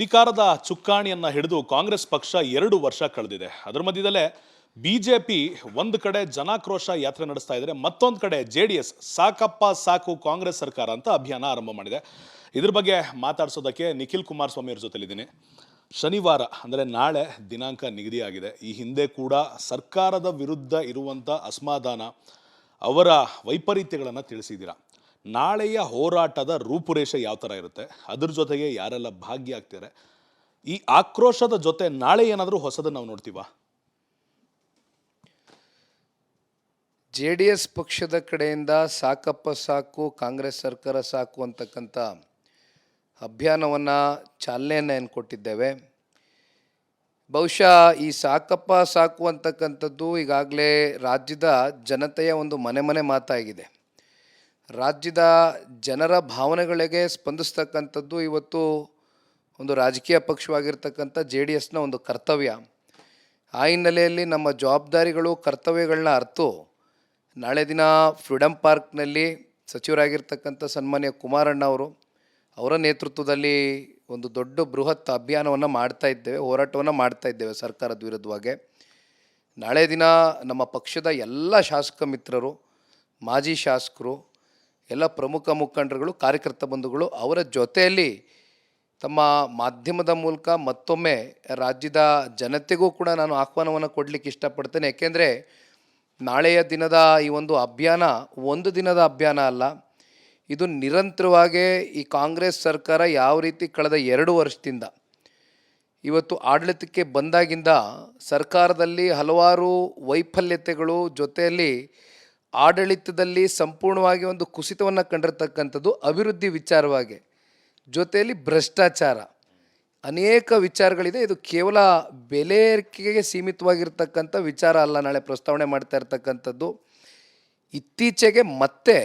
ಅಧಿಕಾರದ ಚುಕ್ಕಾಣಿಯನ್ನ ಹಿಡಿದು ಕಾಂಗ್ರೆಸ್ ಪಕ್ಷ 2 ವರ್ಷ ಕಳೆದಿದೆ. ಅದರ ಮಧ್ಯದಲ್ಲೇ ಬಿಜೆಪಿ ಒಂದು ಕಡೆ ಜನಾಕ್ರೋಶ ಯಾತ್ರೆ ನಡೆಸ್ತಾ ಇದ್ದಾರೆ, ಮತ್ತೊಂದು ಕಡೆ ಜೆಡಿಎಸ್ ಸಾಕಪ್ಪ ಸಾಕು ಕಾಂಗ್ರೆಸ್ ಸರ್ಕಾರ ಅಂತ ಅಭಿಯಾನ ಆರಂಭ ಮಾಡಿದೆ. ಇದ್ರ ಬಗ್ಗೆ ಮಾತಾಡ್ಸೋದಕ್ಕೆ ನಿಖಿಲ್ ಕುಮಾರಸ್ವಾಮಿ ಅವ್ರ ಜೊತೆಲಿದ್ದೀನಿ. ಶನಿವಾರ ಅಂದರೆ ನಾಳೆ ದಿನಾಂಕ ನಿಗದಿಯಾಗಿದೆ. ಈ ಹಿಂದೆ ಕೂಡ ಸರ್ಕಾರದ ವಿರುದ್ಧ ಇರುವಂಥ ಅಸಮಾಧಾನ, ಅವರ ವೈಪರೀತ್ಯಗಳನ್ನು ತಿಳಿಸಿದ್ದೀರಾ. ನಾಳೆಯ ಹೋರಾಟದ ರೂಪುರೇಷೆ ಯಾವ ಥರ ಇರುತ್ತೆ, ಅದ್ರ ಜೊತೆಗೆ ಯಾರೆಲ್ಲ ಭಾಗಿಯಾಗ್ತಾರೆ, ಈ ಆಕ್ರೋಶದ ಜೊತೆ ನಾಳೆ ಏನಾದರೂ ಹೊಸದನ್ನು ನಾವು ನೋಡ್ತೀವಾ? JDS ಪಕ್ಷದ ಕಡೆಯಿಂದ ಸಾಕಪ್ಪ ಸಾಕು ಕಾಂಗ್ರೆಸ್ ಸರ್ಕಾರ ಸಾಕು ಅಂತಕ್ಕಂಥ ಅಭಿಯಾನವನ್ನು ಚಾಲನೆಯನ್ನು ಕೊಟ್ಟಿದ್ದೇವೆ. ಬಹುಶಃ ಈ ಸಾಕಪ್ಪ ಸಾಕು ಅಂತಕ್ಕಂಥದ್ದು ಈಗಾಗಲೇ ರಾಜ್ಯದ ಜನತೆಯ ಒಂದು ಮನೆ ಮನೆ ಮಾತಾಗಿದೆ. ರಾಜ್ಯದ ಜನರ ಭಾವನೆಗಳಿಗೆ ಸ್ಪಂದಿಸ್ತಕ್ಕಂಥದ್ದು ಇವತ್ತು ಒಂದು ರಾಜಕೀಯ ಪಕ್ಷವಾಗಿರ್ತಕ್ಕಂಥ JDSನ ಒಂದು ಕರ್ತವ್ಯ. ಆ ಹಿನ್ನೆಲೆಯಲ್ಲಿ ನಮ್ಮ ಜವಾಬ್ದಾರಿಗಳು ಕರ್ತವ್ಯಗಳನ್ನ ಅರ್ತು ನಾಳೆ ದಿನ ಫ್ರೀಡಮ್ ಪಾರ್ಕ್ನಲ್ಲಿ ಸಚಿವರಾಗಿರ್ತಕ್ಕಂಥ ಸನ್ಮಾನ್ಯ ಕುಮಾರಣ್ಣ ಅವರ ನೇತೃತ್ವದಲ್ಲಿ ಒಂದು ದೊಡ್ಡ ಬೃಹತ್ ಅಭಿಯಾನವನ್ನು ಮಾಡ್ತಾ ಇದ್ದೇವೆ, ಹೋರಾಟವನ್ನು ಮಾಡ್ತಾ ಇದ್ದೇವೆ ಸರ್ಕಾರದ ವಿರುದ್ಧವಾಗಿ. ನಾಳೆ ದಿನ ನಮ್ಮ ಪಕ್ಷದ ಎಲ್ಲ ಶಾಸಕ ಮಿತ್ರರು, ಮಾಜಿ ಶಾಸಕರು, ಎಲ್ಲ ಪ್ರಮುಖ ಮುಖಂಡರುಗಳು, ಕಾರ್ಯಕರ್ತ ಬಂಧುಗಳು ಅವರ ಜೊತೆಯಲ್ಲಿ ತಮ್ಮ ಮಾಧ್ಯಮದ ಮೂಲಕ ಮತ್ತೊಮ್ಮೆ ರಾಜ್ಯದ ಜನತೆಗೂ ಕೂಡ ನಾನು ಆಹ್ವಾನವನ್ನು ಕೊಡಲಿಕ್ಕೆ ಇಷ್ಟಪಡ್ತೇನೆ. ಏಕೆಂದರೆ ನಾಳೆಯ ದಿನದ ಈ ಒಂದು ಅಭಿಯಾನ ಒಂದು ದಿನದ ಅಭಿಯಾನ ಅಲ್ಲ, ಇದು ನಿರಂತರವಾಗಿ ಈ ಕಾಂಗ್ರೆಸ್ ಸರ್ಕಾರ ಯಾವ ರೀತಿ ಕಳೆದ 2 ವರ್ಷದಿಂದ ಇವತ್ತು ಆಡಳಿತಕ್ಕೆ ಬಂದಾಗಿಂದ ಸರ್ಕಾರದಲ್ಲಿ ಹಲವಾರು ವೈಫಲ್ಯತೆಗಳು, ಜೊತೆಯಲ್ಲಿ ಆಡಳಿತದಲ್ಲಿ ಸಂಪೂರ್ಣವಾಗಿ ಒಂದು ಕುಸಿತವನ್ನು ಕಂಡಿರ್ತಕ್ಕಂಥದ್ದು ಅಭಿವೃದ್ಧಿ ವಿಚಾರವಾಗಿ, ಜೊತೆಯಲ್ಲಿ ಭ್ರಷ್ಟಾಚಾರ, ಅನೇಕ ವಿಚಾರಗಳಿದೆ. ಇದು ಕೇವಲ ಬೆಲೆ ಏರಿಕೆಗೆ ಸೀಮಿತವಾಗಿರ್ತಕ್ಕಂಥ ವಿಚಾರ ಅಲ್ಲ. ನಾಳೆ ಪ್ರಸ್ತಾವನೆ ಮಾಡ್ತಾ ಇರ್ತಕ್ಕಂಥದ್ದು ಇತ್ತೀಚೆಗೆ ಮತ್ತೆ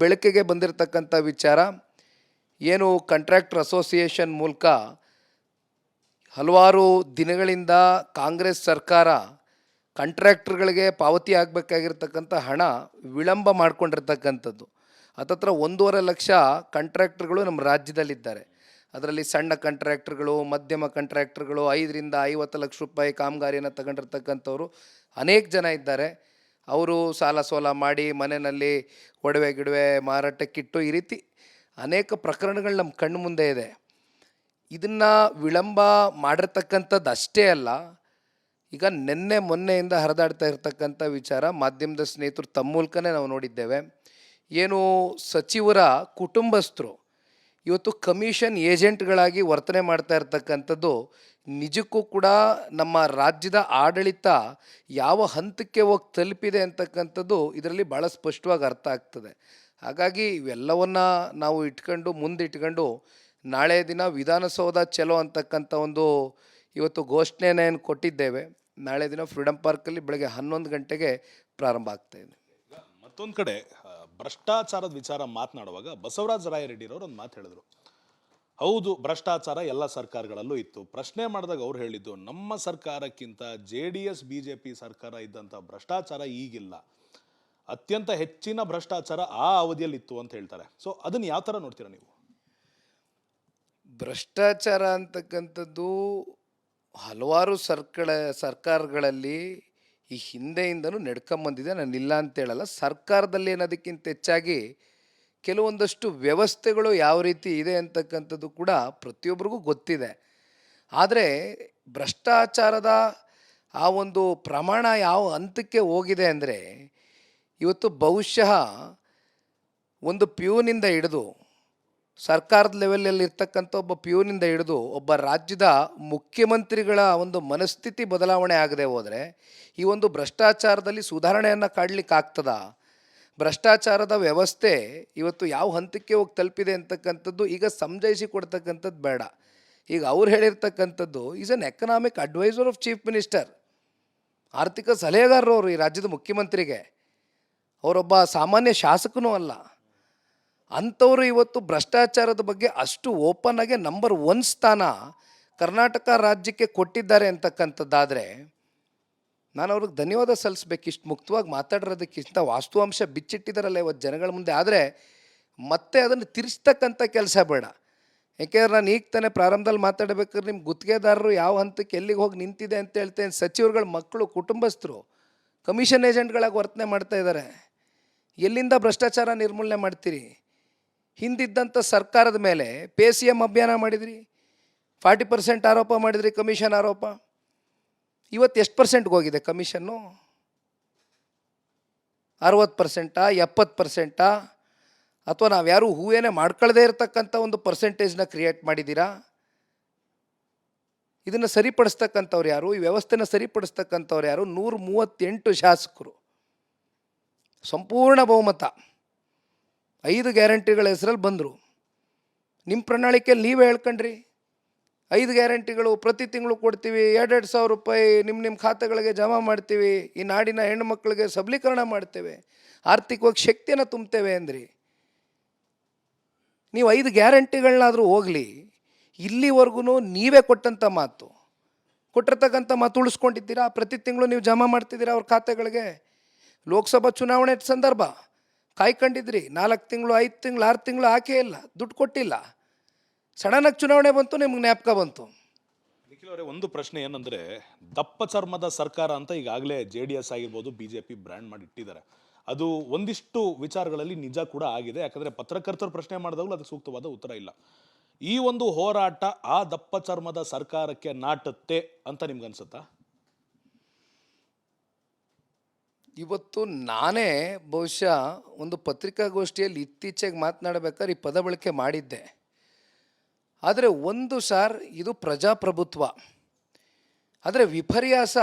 ಬೆಳಕಿಗೆ ಬಂದಿರತಕ್ಕಂಥ ವಿಚಾರ ಏನು, ಕಾಂಟ್ರಾಕ್ಟರ್ ಅಸೋಸಿಯೇಷನ್ ಮೂಲಕ ಹಲವಾರು ದಿನಗಳಿಂದ ಕಾಂಗ್ರೆಸ್ ಸರ್ಕಾರ ಕಾಂಟ್ರಾಕ್ಟರ್ಗಳಿಗೆ ಪಾವತಿ ಆಗಬೇಕಾಗಿರ್ತಕ್ಕಂಥ ಹಣ ವಿಳಂಬ ಮಾಡಿಕೊಂಡಿರ್ತಕ್ಕಂಥದ್ದು. ಹತ್ತತ್ರ 1.5 ಲಕ್ಷ ಕಾಂಟ್ರಾಕ್ಟರ್ಗಳು ನಮ್ಮ ರಾಜ್ಯದಲ್ಲಿದ್ದಾರೆ. ಅದರಲ್ಲಿ ಸಣ್ಣ ಕಾಂಟ್ರಾಕ್ಟರ್ಗಳು, ಮಧ್ಯಮ ಕಾಂಟ್ರಾಕ್ಟರ್ಗಳು, 5ರಿಂದ 50 ಲಕ್ಷ ರೂಪಾಯಿ ಕಾಮಗಾರಿಯನ್ನು ತಗೊಂಡಿರ್ತಕ್ಕಂಥವ್ರು ಅನೇಕ ಜನ ಇದ್ದಾರೆ. ಅವರು ಸಾಲ ಸೋಲ ಮಾಡಿ ಮನೆಯಲ್ಲಿ ಒಡವೆ ಗಿಡವೆ ಮಾರಾಟಕ್ಕಿಟ್ಟು ಈ ರೀತಿ ಅನೇಕ ಪ್ರಕರಣಗಳು ನಮ್ಮ ಕಣ್ಣು ಮುಂದೆ ಇದೆ. ಇದನ್ನು ವಿಳಂಬ ಮಾಡಿರ್ತಕ್ಕಂಥದ್ದು ಅಷ್ಟೇ ಅಲ್ಲ, ಈಗ ಮೊನ್ನೆಯಿಂದ ಹರಿದಾಡ್ತಾ ಇರ್ತಕ್ಕಂಥ ವಿಚಾರ ಮಾಧ್ಯಮದ ಸ್ನೇಹಿತರು ತಮ್ಮ ಮೂಲಕನೇ ನಾವು ನೋಡಿದ್ದೇವೆ. ಏನು ಸಚಿವರ ಕುಟುಂಬಸ್ಥರು ಇವತ್ತು ಕಮಿಷನ್ ಏಜೆಂಟ್ಗಳಾಗಿ ವರ್ತನೆ ಮಾಡ್ತಾ ಇರ್ತಕ್ಕಂಥದ್ದು ನಿಜಕ್ಕೂ ಕೂಡ ನಮ್ಮ ರಾಜ್ಯದ ಆಡಳಿತ ಯಾವ ಹಂತಕ್ಕೆ ಹೋಗಿ ತಲುಪಿದೆ ಅಂತಕ್ಕಂಥದ್ದು ಇದರಲ್ಲಿ ಭಾಳ ಸ್ಪಷ್ಟವಾಗಿ ಅರ್ಥ ಆಗ್ತದೆ. ಹಾಗಾಗಿ ಇವೆಲ್ಲವನ್ನು ನಾವು ಮುಂದಿಟ್ಕೊಂಡು ನಾಳೆ ದಿನ ವಿಧಾನಸೌಧ ಚಲೋ ಅಂತಕ್ಕಂಥ ಒಂದು ಇವತ್ತು ಘೋಷಣೆಯನ್ನು ಕೊಟ್ಟಿದ್ದೇವೆ. ನಾಳೆ ದಿನ ಫ್ರೀಡಮ್ ಪಾರ್ಕಲ್ಲಿ ಬೆಳಗ್ಗೆ 11 ಗಂಟೆಗೆ ಪ್ರಾರಂಭ ಆಗ್ತಾ ಇದೆ. ಮತ್ತೊಂದು ಕಡೆ ಭ್ರಷ್ಟಾಚಾರದ ವಿಚಾರ ಮಾತನಾಡುವಾಗ ಬಸವರಾಜ ರಾಯರೆಡ್ಡಿರವರು ಒಂದು ಮಾತು ಹೇಳಿದ್ರು. ಹೌದು, ಭ್ರಷ್ಟಾಚಾರ ಎಲ್ಲ ಸರ್ಕಾರಗಳಲ್ಲೂ ಇತ್ತು. ಪ್ರಶ್ನೆ ಮಾಡಿದಾಗ ಅವ್ರು ಹೇಳಿದ್ದು, ನಮ್ಮ ಸರ್ಕಾರಕ್ಕಿಂತ JDS BJP ಸರ್ಕಾರ ಇದ್ದಂಥ ಭ್ರಷ್ಟಾಚಾರ ಈಗಿಲ್ಲ, ಅತ್ಯಂತ ಹೆಚ್ಚಿನ ಭ್ರಷ್ಟಾಚಾರ ಆ ಅವಧಿಯಲ್ಲಿ ಇತ್ತು ಅಂತ ಹೇಳ್ತಾರೆ. ಸೊ ಅದನ್ನು ಯಾವ ಥರ ನೋಡ್ತೀರಾ ನೀವು? ಭ್ರಷ್ಟಾಚಾರ ಅಂತಕ್ಕಂಥದ್ದು ಹಲವಾರು ಸರ್ಕಾರಗಳಲ್ಲಿ ಈ ಹಿಂದೆಯಿಂದನೂ ನಡ್ಕೊಂಬಂದಿದೆ, ನಾನು ಇಲ್ಲ ಅಂತ ಹೇಳಲ್ಲ. ಸರ್ಕಾರದಲ್ಲಿ ಅನ್ನೋದಕ್ಕಿಂತ ಹೆಚ್ಚಾಗಿ ಕೆಲವೊಂದಷ್ಟು ವ್ಯವಸ್ಥೆಗಳು ಯಾವ ರೀತಿ ಇದೆ ಅಂತಕ್ಕಂಥದ್ದು ಕೂಡ ಪ್ರತಿಯೊಬ್ಬರಿಗೂ ಗೊತ್ತಿದೆ. ಆದರೆ ಭ್ರಷ್ಟಾಚಾರದ ಆ ಒಂದು ಪ್ರಮಾಣ ಯಾವ ಹಂತಕ್ಕೆ ಹೋಗಿದೆ ಅಂದರೆ, ಇವತ್ತು ಬಹುಶಃ ಒಂದು ಪ್ಯೂನಿಂದ ಹಿಡಿದು ಸರ್ಕಾರದ ಲೆವೆಲಲ್ಲಿ ಇರ್ತಕ್ಕಂಥ ಒಬ್ಬ ಪ್ಯೂನಿಂದ ಹಿಡಿದು ಒಬ್ಬ ರಾಜ್ಯದ ಮುಖ್ಯಮಂತ್ರಿಗಳ ಒಂದು ಮನಸ್ಥಿತಿ ಬದಲಾವಣೆ ಆಗದೆ ಹೋದರೆ ಈ ಒಂದು ಭ್ರಷ್ಟಾಚಾರದಲ್ಲಿ ಸುಧಾರಣೆಯನ್ನು ಕಾಡಲಿಕ್ಕಾಗ್ತದ? ಭ್ರಷ್ಟಾಚಾರದ ವ್ಯವಸ್ಥೆ ಇವತ್ತು ಯಾವ ಹಂತಕ್ಕೆ ಹೋಗಿ ತಲುಪಿದೆ ಅಂತಕ್ಕಂಥದ್ದು ಈಗ ಸಮಜಾಯಿಸಿ ಕೊಡ್ತಕ್ಕಂಥದ್ದು ಬೇಡ. ಈಗ ಅವ್ರು ಹೇಳಿರ್ತಕ್ಕಂಥದ್ದು is an economic adviser of chief minister, ಆರ್ಥಿಕ ಸಲಹೆಗಾರರು ಅವರು ಈ ರಾಜ್ಯದ ಮುಖ್ಯಮಂತ್ರಿಗೆ. ಅವರೊಬ್ಬ ಸಾಮಾನ್ಯ ಶಾಸಕನೂ ಅಲ್ಲ. ಅಂಥವರು ಇವತ್ತು ಭ್ರಷ್ಟಾಚಾರದ ಬಗ್ಗೆ ಅಷ್ಟು ಓಪನ್ ಆಗಿ ನಂಬರ್ 1 ಸ್ಥಾನ ಕರ್ನಾಟಕ ರಾಜ್ಯಕ್ಕೆ ಕೊಟ್ಟಿದ್ದಾರೆ ಅಂತಕ್ಕಂಥದ್ದಾದರೆ ನಾನು ಅವ್ರಿಗೆ ಧನ್ಯವಾದ ಸಲ್ಲಿಸ್ಬೇಕು. ಇಷ್ಟು ಮುಕ್ತವಾಗಿ ಮಾತಾಡಿರೋದಕ್ಕಿಂತ ವಾಸ್ತವಾಂಶ ಬಿಚ್ಚಿಟ್ಟಿದ್ದಾರಲ್ಲ ಇವತ್ತು ಜನಗಳ ಮುಂದೆ. ಆದರೆ ಮತ್ತೆ ಅದನ್ನು ತಿರ್ಸ್ತಕ್ಕಂಥ ಕೆಲಸ ಬೇಡ. ಯಾಕೆಂದ್ರೆ ನಾನು ಈಗ ತಾನೇ ಪ್ರಾರಂಭದಲ್ಲಿ ಮಾತಾಡಬೇಕಾದ್ರೆ ನಿಮ್ಮ ಗುತ್ತಿಗೆದಾರರು ಯಾವ ಹಂತಕ್ಕೆ ಎಲ್ಲಿಗೆ ಹೋಗಿ ನಿಂತಿದೆ ಅಂತ ಹೇಳ್ತೇನೆ. ಸಚಿವರುಗಳ ಮಕ್ಕಳು, ಕುಟುಂಬಸ್ಥರು ಕಮಿಷನ್ ಏಜೆಂಟ್ಗಳಾಗಿ ವರ್ತನೆ ಮಾಡ್ತಾ ಇದ್ದಾರೆ. ಎಲ್ಲಿಂದ ಭ್ರಷ್ಟಾಚಾರ ನಿರ್ಮೂಲನೆ ಮಾಡ್ತೀರಿ? ಹಿಂದಿದ್ದಂಥ ಸರ್ಕಾರದ ಮೇಲೆ PCM ಅಭಿಯಾನ ಮಾಡಿದ್ರಿ, 40% ಆರೋಪ ಮಾಡಿದ್ರಿ, ಕಮಿಷನ್ ಆರೋಪ. ಇವತ್ತು ಎಷ್ಟು ಪರ್ಸೆಂಟ್ಗೆ ಹೋಗಿದೆ ಕಮಿಷನ್ನು? 60%, 70%, ಅಥವಾ ನಾವು ಯಾರೂ ಹೂವೇನೆ ಮಾಡ್ಕೊಳ್ಳದೇ ಇರತಕ್ಕಂಥ ಒಂದು ಪರ್ಸೆಂಟೇಜ್ನ ಕ್ರಿಯೇಟ್ ಮಾಡಿದ್ದೀರಾ? ಇದನ್ನು ಸರಿಪಡಿಸ್ತಕ್ಕಂಥವ್ರು ಯಾರು? ಈ ವ್ಯವಸ್ಥೆನ ಸರಿಪಡಿಸ್ತಕ್ಕಂಥವ್ರು ಯಾರು? 138 ಶಾಸಕರು, ಸಂಪೂರ್ಣ ಬಹುಮತ, 5 ಗ್ಯಾರಂಟಿಗಳ ಹೆಸರಲ್ಲಿ ಬಂದರು. ನಿಮ್ಮ ಪ್ರಣಾಳಿಕೆಯಲ್ಲಿ ನೀವೇ ಹೇಳ್ಕೊಂಡ್ರಿ 5 ಗ್ಯಾರಂಟಿಗಳು ಪ್ರತಿ ತಿಂಗಳು ಕೊಡ್ತೀವಿ, 2,000 ರೂಪಾಯಿ ನಿಮ್ಮ ಖಾತೆಗಳಿಗೆ ಜಮಾ ಮಾಡ್ತೀವಿ, ಈ ನಾಡಿನ ಹೆಣ್ಣು ಮಕ್ಕಳಿಗೆ ಸಬಲೀಕರಣ ಮಾಡ್ತೇವೆ, ಆರ್ಥಿಕವಾಗಿ ಶಕ್ತಿಯನ್ನು ತುಂಬ್ತೇವೆ ಅಂದ್ರಿ. ನೀವು 5 ಗ್ಯಾರಂಟಿಗಳನ್ನಾದರೂ ಹೋಗಲಿ, ಇಲ್ಲಿವರೆಗೂ ನೀವೇ ಕೊಟ್ಟಂಥ ಮಾತು, ಕೊಟ್ಟಿರ್ತಕ್ಕಂಥ ಮಾತು ಉಳಿಸ್ಕೊಂಡಿದ್ದೀರಾ? ಪ್ರತಿ ತಿಂಗಳು ನೀವು ಜಮಾ ಮಾಡ್ತಿದ್ದೀರಾ ಅವ್ರ ಖಾತೆಗಳಿಗೆ? ಲೋಕಸಭಾ ಚುನಾವಣೆ ಸಂದರ್ಭ ಕಾಯ್ಕೊಂಡಿದ್ರಿ, 4 ತಿಂಗಳು, 5 ತಿಂಗಳು, 6 ತಿಂಗಳು ಹಾಕೇ ಇಲ್ಲ, ದುಡ್ಡು ಕೊಟ್ಟಿಲ್ಲ. ಸಡನ್ನಾಗಿ ಚುನಾವಣೆ ಬಂತು, ನಿಮ್ಗೆ ಜ್ಞಾಪಕ ಬಂತು. ನಿಖಿಲ್ ಅವರೇ, ಒಂದು ಪ್ರಶ್ನೆ ಏನಂದ್ರೆ, ದಪ್ಪ ಚರ್ಮದ ಸರ್ಕಾರ ಅಂತ ಈಗಾಗಲೇ JDS ಆಗಿರ್ಬೋದು, BJP ಬ್ರ್ಯಾಂಡ್ ಮಾಡಿ ಇಟ್ಟಿದ್ದಾರೆ. ಅದು ಒಂದಿಷ್ಟು ವಿಚಾರಗಳಲ್ಲಿ ನಿಜ ಕೂಡ ಆಗಿದೆ. ಯಾಕಂದ್ರೆ ಪತ್ರಕರ್ತರು ಪ್ರಶ್ನೆ ಮಾಡಿದಾಗಲೂ ಅದಕ್ಕೆ ಸೂಕ್ತವಾದ ಉತ್ತರ ಇಲ್ಲ. ಈ ಒಂದು ಹೋರಾಟ ಆ ದಪ್ಪ ಚರ್ಮದ ಸರ್ಕಾರಕ್ಕೆ ನಾಟುತ್ತೆ ಅಂತ ನಿಮ್ಗೆ ಅನ್ಸುತ್ತಾ? ಇವತ್ತು ನಾನೇ ಬಹುಶಃ ಒಂದು ಪತ್ರಿಕಾಗೋಷ್ಠಿಯಲ್ಲಿ ಇತ್ತೀಚೆಗೆ ಮಾತನಾಡಬೇಕಾದ್ರೆ ಈ ಪದ ಬಳಕೆ ಮಾಡಿದ್ದೆ. ಆದರೆ ಒಂದು ಸಾರ್, ಇದು ಪ್ರಜಾಪ್ರಭುತ್ವ. ಆದರೆ ವಿಪರ್ಯಾಸ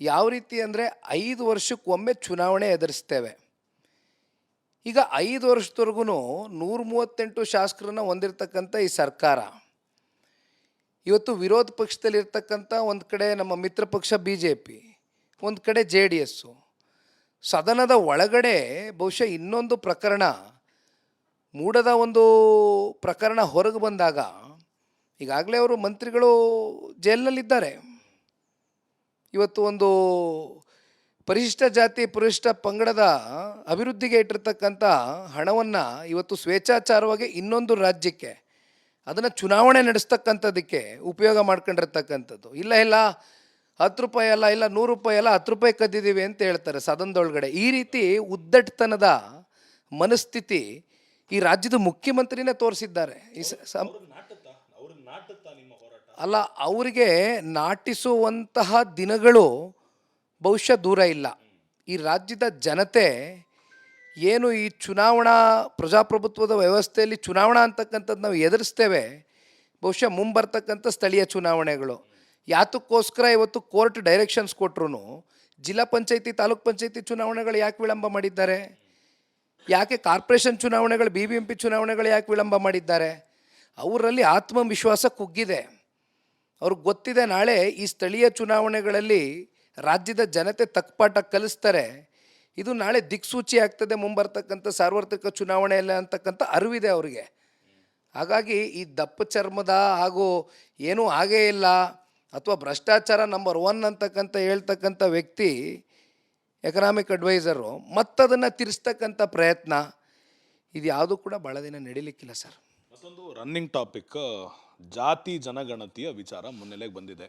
ಯಾವ ರೀತಿ ಅಂದರೆ 5 ವರ್ಷಕ್ಕೊಮ್ಮೆ ಚುನಾವಣೆ ಎದುರಿಸ್ತೇವೆ. ಈಗ 5 ವರ್ಷದವರೆಗೂ 138 ಶಾಸಕರನ್ನು ಹೊಂದಿರತಕ್ಕಂಥ ಈ ಸರ್ಕಾರ ಇವತ್ತು ವಿರೋಧ ಪಕ್ಷದಲ್ಲಿರ್ತಕ್ಕಂಥ ಒಂದು ಕಡೆ ನಮ್ಮ ಮಿತ್ರ ಪಕ್ಷ BJP, ಒಂದು ಕಡೆ JDS, ಸದನದ ಒಳಗಡೆ ಬಹುಶಃ ಇನ್ನೊಂದು ಪ್ರಕರಣ, ಮೂಡದ ಒಂದು ಪ್ರಕರಣ ಹೊರಗೆ ಬಂದಾಗ, ಈಗಾಗಲೇ ಅವರು ಮಂತ್ರಿಗಳು ಜೈಲಿನಲ್ಲಿದ್ದಾರೆ. ಇವತ್ತು ಒಂದು ಪರಿಶಿಷ್ಟ ಜಾತಿ ಪರಿಶಿಷ್ಟ ಪಂಗಡದ ಅಭಿವೃದ್ಧಿಗೆ ಇಟ್ಟಿರ್ತಕ್ಕಂಥ ಹಣವನ್ನು ಇವತ್ತು ಸ್ವೇಚ್ಛಾಚಾರವಾಗಿ ಇನ್ನೊಂದು ರಾಜ್ಯಕ್ಕೆ ಅದನ್ನು ಚುನಾವಣೆ ನಡೆಸ್ತಕ್ಕಂಥದ್ದಕ್ಕೆ ಉಪಯೋಗ ಮಾಡ್ಕೊಂಡಿರ್ತಕ್ಕಂಥದ್ದು. ಇಲ್ಲ 10 ರೂಪಾಯಿ ಅಲ್ಲ, ಇಲ್ಲ 100 ರೂಪಾಯಿ ಅಲ್ಲ, 10 ರೂಪಾಯಿ ಕದ್ದಿದ್ದೀವಿ ಅಂತ ಹೇಳ್ತಾರೆ ಸದನದೊಳಗಡೆ. ಈ ರೀತಿ ಉದ್ದಟತನದ ಮನಸ್ಥಿತಿ ಈ ರಾಜ್ಯದ ಮುಖ್ಯಮಂತ್ರಿನೇ ತೋರಿಸಿದ್ದಾರೆ. ಅಲ್ಲ, ಅವರಿಗೆ ನಾಟಿಸುವಂತಹ ದಿನಗಳು ಬಹುಶಃ ದೂರ ಇಲ್ಲ. ಈ ರಾಜ್ಯದ ಜನತೆ ಏನು ಈ ಚುನಾವಣಾ ಪ್ರಜಾಪ್ರಭುತ್ವದ ವ್ಯವಸ್ಥೆಯಲ್ಲಿ ಚುನಾವಣಾ ಅಂತಕ್ಕಂಥದ್ದು ನಾವು ಎದುರಿಸ್ತೇವೆ, ಬಹುಶಃ ಮುಂಬರ್ತಕ್ಕಂಥ ಸ್ಥಳೀಯ ಚುನಾವಣೆಗಳು. ಯಾತಕ್ಕೋಸ್ಕರ ಇವತ್ತು ಕೋರ್ಟ್ ಡೈರೆಕ್ಷನ್ಸ್ ಕೊಟ್ಟರು ಜಿಲ್ಲಾ ಪಂಚಾಯತಿ, ತಾಲೂಕ್ ಪಂಚಾಯತಿ ಚುನಾವಣೆಗಳು ಯಾಕೆ ವಿಳಂಬ ಮಾಡಿದ್ದಾರೆ? ಯಾಕೆ ಕಾರ್ಪೊರೇಷನ್ ಚುನಾವಣೆಗಳು, BBMP ಚುನಾವಣೆಗಳು ಯಾಕೆ ವಿಳಂಬ ಮಾಡಿದ್ದಾರೆ? ಅವರಲ್ಲಿ ಆತ್ಮವಿಶ್ವಾಸ ಕುಗ್ಗಿದೆ. ಅವ್ರಿಗೆ ಗೊತ್ತಿದೆ ನಾಳೆ ಈ ಸ್ಥಳೀಯ ಚುನಾವಣೆಗಳಲ್ಲಿ ರಾಜ್ಯದ ಜನತೆ ತಕ್ಕಪಾಠ ಕಲಿಸ್ತಾರೆ, ಇದು ನಾಳೆ ದಿಕ್ಸೂಚಿ ಆಗ್ತದೆ ಮುಂಬರ್ತಕ್ಕಂಥ ಸಾರ್ವತ್ರಿಕ ಚುನಾವಣೆಯಲ್ಲಿ ಅಂತಕ್ಕಂಥ ಅರಿವಿದೆ ಅವರಿಗೆ. ಹಾಗಾಗಿ ಈ ದಪ್ಪ ಚರ್ಮದ ಹಾಗೂ ಏನೂ ಆಗೇ ಇಲ್ಲ ಅಥವಾ ಭ್ರಷ್ಟಾಚಾರ ನಂಬರ್ 1 ಅಂತಕ್ಕಂಥ ಹೇಳ್ತಕ್ಕಂಥ ವ್ಯಕ್ತಿ ಎಕನಾಮಿಕ್ ಅಡ್ವೈಸರು ಮತ್ತದನ್ನು ತಿರ್ಸ್ತಕ್ಕಂಥ ಪ್ರಯತ್ನ, ಇದು ಯಾವುದೂ ಕೂಡ ಭಾಳ ದಿನ ನಡೀಲಿಕ್ಕಿಲ್ಲ ಸರ್. ಮತ್ತೊಂದು ರನ್ನಿಂಗ್ ಟಾಪಿಕ್, ಜಾತಿ ಜನಗಣತಿಯ ವಿಚಾರ ಮುನ್ನೆಲೆಗೆ ಬಂದಿದೆ.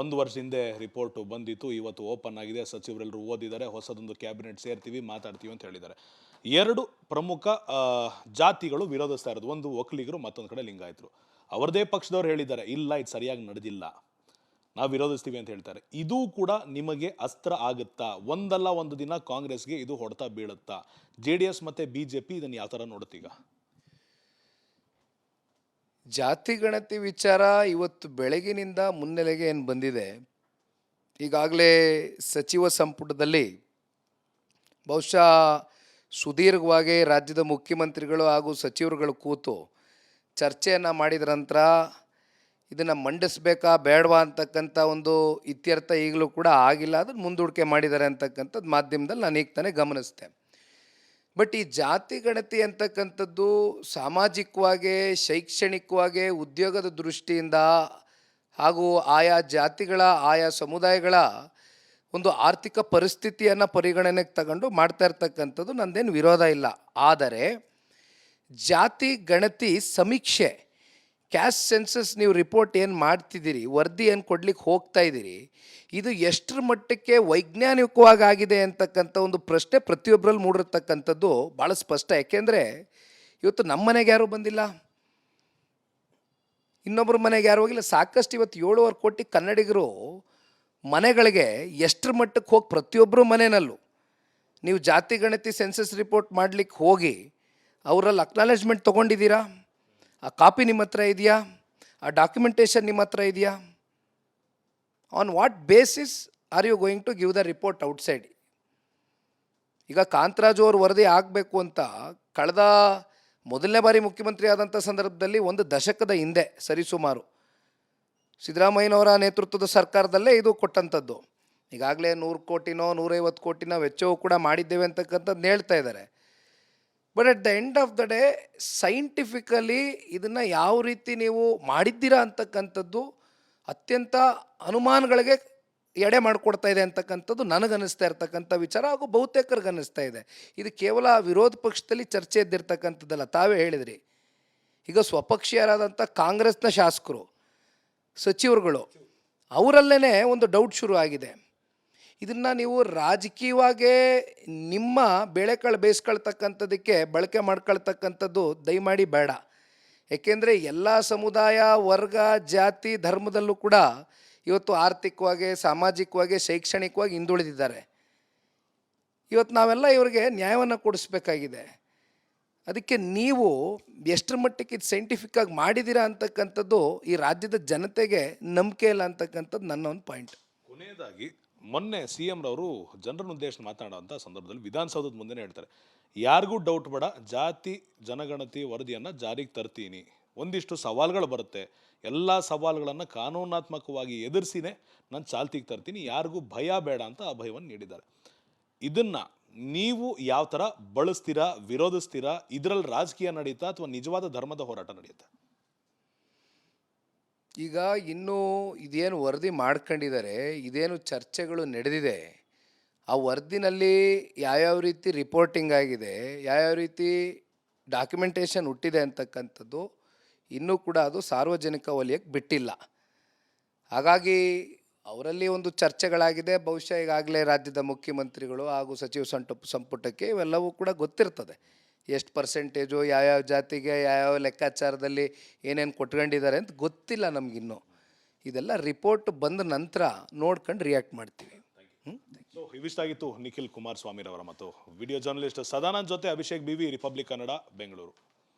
1 ವರ್ಷ ಹಿಂದೆ ರಿಪೋರ್ಟು ಬಂದಿತ್ತು, ಇವತ್ತು ಓಪನ್ ಆಗಿದೆ, ಸಚಿವರೆಲ್ಲರೂ ಓದಿದ್ದಾರೆ, ಹೊಸದೊಂದು ಕ್ಯಾಬಿನೆಟ್ ಸೇರ್ತೀವಿ, ಮಾತಾಡ್ತೀವಿ ಅಂತ ಹೇಳಿದ್ದಾರೆ. 2 ಪ್ರಮುಖ ಜಾತಿಗಳು ವಿರೋಧಿಸ್ತಾ ಇರೋದು, ಒಂದು ಒಕ್ಕಲಿಗರು, ಮತ್ತೊಂದು ಕಡೆ ಲಿಂಗಾಯತರು. ಅವರದೇ ಪಕ್ಷದವ್ರು ಹೇಳಿದ್ದಾರೆ, ಇಲ್ಲ ಇದು ಸರಿಯಾಗಿ ನಡೆದಿಲ್ಲ, ನಾವು ವಿರೋಧಿಸ್ತೀವಿ ಅಂತ ಹೇಳ್ತಾರೆ. ಇದು ಕೂಡ ನಿಮಗೆ ಅಸ್ತ್ರ ಆಗುತ್ತಾ? ಒಂದಲ್ಲ ಒಂದು ದಿನ ಕಾಂಗ್ರೆಸ್ಗೆ ಇದು ಹೊಡೆತ ಬೀಳುತ್ತಾ? JDS ಮತ್ತು BJP ಇದನ್ನು ಯಾವ ಥರ ನೋಡುತ್ತೀಗ? ಜಾತಿ ಗಣತಿ ವಿಚಾರ ಇವತ್ತು ಬೆಳಗಿನಿಂದ ಮುನ್ನೆಲೆಗೆ ಏನು ಬಂದಿದೆ, ಈಗಾಗಲೇ ಸಚಿವ ಸಂಪುಟದಲ್ಲಿ ಬಹುಶಃ ಸುದೀರ್ಘವಾಗಿ ರಾಜ್ಯದ ಮುಖ್ಯಮಂತ್ರಿಗಳು ಹಾಗೂ ಸಚಿವರುಗಳು ಕೂತು ಚರ್ಚೆಯನ್ನು ಮಾಡಿದ ನಂತರ ಇದನ್ನು ಮಂಡಿಸ್ಬೇಕಾ ಬೇಡವಾ ಅಂತಕ್ಕಂಥ ಒಂದು ಇತ್ಯರ್ಥ ಈಗಲೂ ಕೂಡ ಆಗಿಲ್ಲ, ಅದನ್ನು ಮುಂದೂಡಿಕೆ ಮಾಡಿದ್ದಾರೆ ಅಂತಕ್ಕಂಥದ್ದು ಮಾಧ್ಯಮದಲ್ಲಿ ನಾನು ಈಗ ತಾನೇ ಗಮನಿಸಿದೆ. ಬಟ್ ಈ ಜಾತಿ ಗಣತಿ ಅಂತಕ್ಕಂಥದ್ದು ಸಾಮಾಜಿಕವಾಗಿ, ಶೈಕ್ಷಣಿಕವಾಗಿ, ಉದ್ಯೋಗದ ದೃಷ್ಟಿಯಿಂದ ಹಾಗೂ ಆಯಾ ಜಾತಿಗಳ, ಆಯಾ ಸಮುದಾಯಗಳ ಒಂದು ಆರ್ಥಿಕ ಪರಿಸ್ಥಿತಿಯನ್ನು ಪರಿಗಣನೆಗೆ ತಗೊಂಡು ಮಾಡ್ತಾ ಇರ್ತಕ್ಕಂಥದ್ದು ನಂದೇನು ವಿರೋಧ ಇಲ್ಲ. ಆದರೆ ಜಾತಿ ಗಣತಿ ಸಮೀಕ್ಷೆ ಕ್ಯಾಸ್ಟ್ ಸೆನ್ಸಸ್ ನೀವು ರಿಪೋರ್ಟ್ ಏನು ಮಾಡ್ತಿದ್ದೀರಿ, ವರದಿ ಏನು ಕೊಡ್ಲಿಕ್ಕೆ ಹೋಗ್ತಾ ಇದ್ದೀರಿ, ಇದು ಎಷ್ಟರ ಮಟ್ಟಕ್ಕೆ ವೈಜ್ಞಾನಿಕವಾಗಿ ಆಗಿದೆ ಅಂತಕ್ಕಂಥ ಒಂದು ಪ್ರಶ್ನೆ ಪ್ರತಿಯೊಬ್ಬರಲ್ಲಿ ಮೂಡಿರ್ತಕ್ಕಂಥದ್ದು ಭಾಳ ಸ್ಪಷ್ಟ. ಯಾಕೆಂದರೆ ಇವತ್ತು ನಮ್ಮ ಮನೆಗೆ ಯಾರೂ ಬಂದಿಲ್ಲ, ಇನ್ನೊಬ್ಬರ ಮನೆಗೆ ಯಾರು ಹೋಗಿಲ್ಲ. ಸಾಕಷ್ಟು ಇವತ್ತು 7.5 ಕೋಟಿ ಕನ್ನಡಿಗರು ಮನೆಗಳಿಗೆ ಎಷ್ಟರ ಮಟ್ಟಕ್ಕೆ ಹೋಗಿ ಪ್ರತಿಯೊಬ್ಬರು ಮನೆಯಲ್ಲೂ ನೀವು ಜಾತಿ ಗಣತಿ ಸೆನ್ಸಸ್ ರಿಪೋರ್ಟ್ ಮಾಡಲಿಕ್ಕೆ ಹೋಗಿ ಅವರಲ್ಲಿ ಅಕ್ನಾಲೇಜ್ಮೆಂಟ್ ತೊಗೊಂಡಿದ್ದೀರಾ? ಆ ಕಾಪಿ ನಿಮ್ಮ ಹತ್ರ ಇದೆಯಾ? ಆ ಡಾಕ್ಯುಮೆಂಟೇಷನ್ ನಿಮ್ಮ ಹತ್ರ ಇದೆಯಾ? On what basis are you going to give the report outside? ಈಗ ಕಾಂತರಾಜು ಅವ್ರ ವರದಿ ಆಗಬೇಕು ಅಂತ ಕಳೆದ ಮೊದಲನೇ ಬಾರಿ ಮುಖ್ಯಮಂತ್ರಿ ಆದಂಥ ಸಂದರ್ಭದಲ್ಲಿ 1 ದಶಕದ ಹಿಂದೆ ಸರಿಸುಮಾರು ಸಿದ್ದರಾಮಯ್ಯನವರ ನೇತೃತ್ವದ ಸರ್ಕಾರದಲ್ಲೇ ಇದು ಕೊಟ್ಟಂಥದ್ದು. ಈಗಾಗಲೇ 100 ಕೋಟಿನೋ 150 ಕೋಟಿನ ವೆಚ್ಚವೂ ಕೂಡ ಮಾಡಿದ್ದೇವೆ ಅಂತಕ್ಕಂಥದ್ದು ಹೇಳ್ತಾ ಇದ್ದಾರೆ. But at the end of the day scientifically ಇದನ್ನು ಯಾವ ರೀತಿ ನೀವು ಮಾಡಿದ್ದೀರಾ ಅಂತಕ್ಕಂಥದ್ದು ಅತ್ಯಂತ ಅನುಮಾನಗಳಿಗೆ ಎಡೆ ಮಾಡಿಕೊಡ್ತಾ ಇದೆ ಅಂತಕ್ಕಂಥದ್ದು ನನಗನ್ನಿಸ್ತಾ ಇರ್ತಕ್ಕಂಥ ವಿಚಾರ, ಹಾಗೂ ಬಹುತೇಕರಿಗೆ ಅನ್ನಿಸ್ತಾ ಇದೆ. ಇದು ಕೇವಲ ವಿರೋಧ ಪಕ್ಷದಲ್ಲಿ ಚರ್ಚೆ ಎದ್ದಿರ್ತಕ್ಕಂಥದ್ದಲ್ಲ. ತಾವೇ ಹೇಳಿದ್ರಿ, ಈಗ ಸ್ವಪಕ್ಷೀಯರಾದಂಥ ಕಾಂಗ್ರೆಸ್ನ ಶಾಸಕರು, ಸಚಿವರುಗಳು, ಅವರಲ್ಲೇ ಒಂದು ಡೌಟ್ ಶುರು ಆಗಿದೆ. ಇದನ್ನು ನೀವು ರಾಜಕೀಯವಾಗೇ ನಿಮ್ಮ ಬೇಳೆಕಾಳು ಬೇಯಿಸ್ಕೊಳ್ತಕ್ಕಂಥದ್ದಕ್ಕೆ ಬಳಕೆ ಮಾಡ್ಕೊಳ್ತಕ್ಕಂಥದ್ದು ದಯಮಾಡಿ ಬೇಡ. ಏಕೆಂದರೆ ಎಲ್ಲ ಸಮುದಾಯ, ವರ್ಗ, ಜಾತಿ, ಧರ್ಮದಲ್ಲೂ ಕೂಡ ಇವತ್ತು ಆರ್ಥಿಕವಾಗಿ, ಸಾಮಾಜಿಕವಾಗಿ, ಶೈಕ್ಷಣಿಕವಾಗಿ ಹಿಂದುಳಿದಿದ್ದಾರೆ. ಇವತ್ತು ನಾವೆಲ್ಲ ಇವರಿಗೆ ನ್ಯಾಯವನ್ನು ಕೊಡಿಸ್ಬೇಕಾಗಿದೆ. ಅದಕ್ಕೆ ನೀವು ಎಷ್ಟರ ಮಟ್ಟಿಗೆ ಇದು ಸೈಂಟಿಫಿಕ್ಕಾಗಿ ಮಾಡಿದ್ದೀರಾ ಅಂತಕ್ಕಂಥದ್ದು ಈ ರಾಜ್ಯದ ಜನತೆಗೆ ನಂಬಿಕೆ ಇಲ್ಲ ಅಂತಕ್ಕಂಥದ್ದು ನನ್ನ ಒಂದು ಪಾಯಿಂಟ್. ಕೊನೆಯದಾಗಿ ಮೊನ್ನೆ CM ರವರು ಜನರನ್ನು ಉದ್ದೇಶಿಸಿ ಮಾತನಾಡುವಂಥ ಸಂದರ್ಭದಲ್ಲಿ ವಿಧಾನಸೌಧದ ಮುಂದೆ ಹೇಳ್ತಾರೆ, ಯಾರಿಗೂ ಡೌಟ್ ಬೇಡ, ಜಾತಿ ಜನಗಣತಿ ವರದಿಯನ್ನು ಜಾರಿಗೆ ತರ್ತೀನಿ, ಒಂದಿಷ್ಟು ಸವಾಲುಗಳು ಬರುತ್ತೆ, ಎಲ್ಲ ಸವಾಲುಗಳನ್ನು ಕಾನೂನಾತ್ಮಕವಾಗಿ ಎದುರಿಸಿನೇ ನಾನು ಚಾಲ್ತಿಗೆ ತರ್ತೀನಿ, ಯಾರಿಗೂ ಭಯ ಬೇಡ ಅಂತ ಅಭಯವನ್ನು ನೀಡಿದ್ದಾರೆ. ಇದನ್ನು ನೀವು ಯಾವ ಥರ ಬಳಸ್ತೀರಾ, ವಿರೋಧಿಸ್ತೀರಾ? ಇದರಲ್ಲಿ ರಾಜಕೀಯ ನಡೀತಾ ಅಥವಾ ನಿಜವಾದ ಧರ್ಮದ ಹೋರಾಟ ನಡೆಯುತ್ತಾ? ಈಗ ಇನ್ನೂ ಇದೇನು ವರದಿ ಮಾಡ್ಕೊಂಡಿದ್ದಾರೆ, ಇದೇನು ಚರ್ಚೆಗಳು ನಡೆದಿದೆ, ಆ ವರದಿನಲ್ಲಿ ಯಾವ್ಯಾವ ರೀತಿ ರಿಪೋರ್ಟಿಂಗ್ ಆಗಿದೆ, ಯಾವ್ಯಾವ ರೀತಿ ಡಾಕ್ಯುಮೆಂಟೇಷನ್ ಹುಟ್ಟಿದೆ ಅಂತಕ್ಕಂಥದ್ದು ಇನ್ನೂ ಕೂಡ ಅದು ಸಾರ್ವಜನಿಕ ವಲಯಕ್ಕೆ ಬಿಟ್ಟಿಲ್ಲ. ಹಾಗಾಗಿ ಅವರಲ್ಲಿ ಒಂದು ಚರ್ಚೆಗಳಾಗಿದೆ. ಬಹುಶಃ ಈಗಾಗಲೇ ರಾಜ್ಯದ ಮುಖ್ಯಮಂತ್ರಿಗಳು ಹಾಗೂ ಸಚಿವ ಸಂಪುಟಕ್ಕೆ ಇವೆಲ್ಲವೂ ಕೂಡ ಗೊತ್ತಿರ್ತದೆ. ಎಷ್ಟು ಪರ್ಸೆಂಟೇಜು ಯಾವ್ಯಾವ ಜಾತಿಗೆ ಯಾವ್ಯಾವ ಲೆಕ್ಕಾಚಾರದಲ್ಲಿ ಏನೇನು ಕೊಟ್ಕೊಂಡಿದ್ದಾರೆ ಅಂತ ಗೊತ್ತಿಲ್ಲ ನಮಗಿನ್ನೂ. ಇದೆಲ್ಲ ರಿಪೋರ್ಟ್ ಬಂದ ನಂತರ ನೋಡ್ಕೊಂಡು ರಿಯಾಕ್ಟ್ ಮಾಡ್ತೀವಿ. ಸೊ ಇವಿಷ್ಟಾಗಿತ್ತು ನಿಖಿಲ್ ಕುಮಾರಸ್ವಾಮಿ ರವರ ಮತ್ತು ವಿಡಿಯೋ ಜರ್ನಲಿಸ್ಟ್ ಸದಾನಂದ್ ಜೊತೆ ಅಭಿಷೇಕ್ BV, ರಿಪಬ್ಲಿಕ್ ಕನ್ನಡ, ಬೆಂಗಳೂರು.